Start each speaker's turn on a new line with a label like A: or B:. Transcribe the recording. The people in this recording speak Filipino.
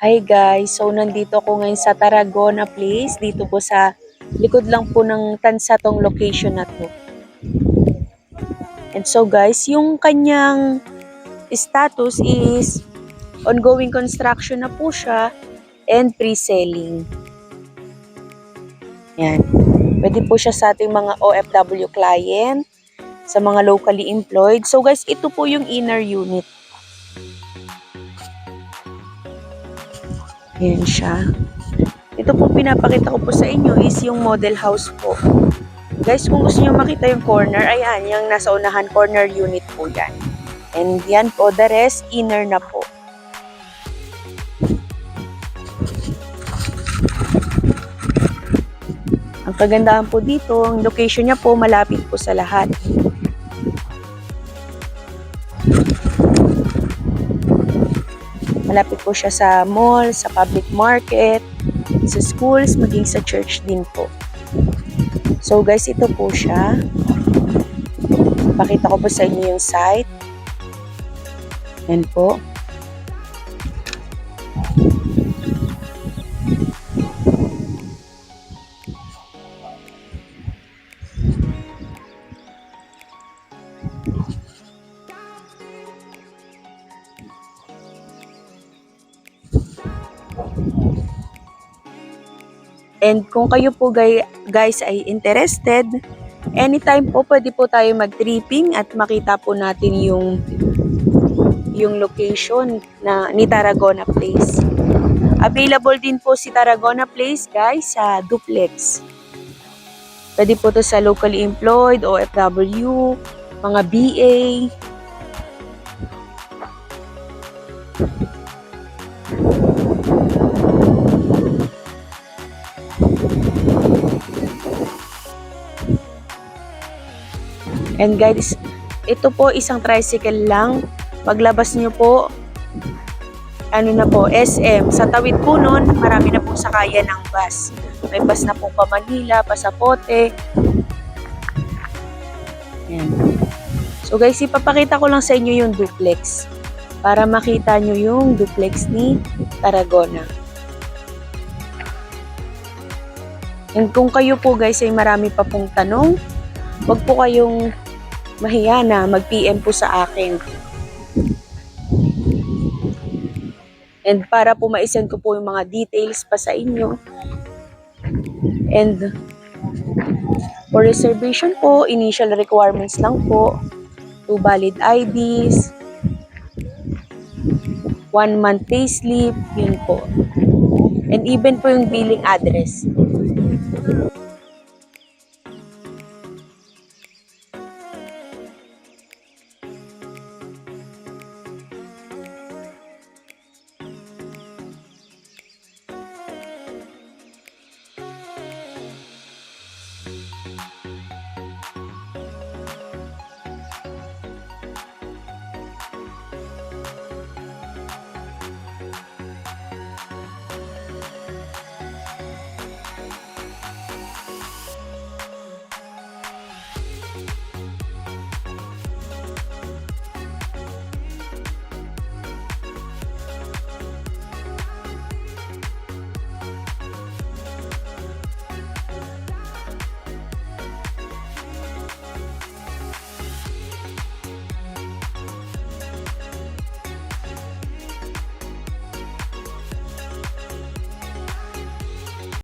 A: Hi guys, so nandito ako ngayon sa Tarragona Place, dito po sa likod lang po ng Tansatong location na to. And so guys, yung kanyang status is ongoing construction na po siya and pre-selling. Yan. Pwede po siya sa ating mga OFW client, sa mga locally employed. So guys, ito po yung inner unit. Yan siya. Ito po pinapakita ko po sa inyo is yung model house po. Guys, kung gusto nyo makita yung corner, ayan, yung nasa unahan corner unit po yan. And yan po, the rest, inner na po. Ang kagandahan po dito, ang location niya po, malapit po sa lahat. Malapit po siya sa mall, sa public market, sa schools, maging sa church din po. So guys, ito po siya. Pakita ko po sa inyo yung site. Yan po. And kung kayo po guys ay interested, anytime po pwede po tayo mag-tripping at makita po natin yung location na ni Tarragona Place. Available din po si Tarragona Place guys sa duplex. Pwede po to sa locally employed, OFW, mga BA. And guys, ito po isang tricycle lang. Paglabas nyo po, ano na po, SM. Sa tawid po nun, marami na pong sakayan ng bus. May bus na po pa Manila, pa Zapote. Ayan. So guys, ipapakita ko lang sa inyo yung duplex. Para makita nyo yung duplex ni Tarragona. And kung kayo po guys ay marami pa pong tanong, huwag po kayong mahiya na mag-PM po sa akin. And para po ma-send ko po yung mga details pa sa inyo. And for reservation po, initial requirements lang po. 2 valid IDs, 1 month payslip, yun po. And even po yung billing address.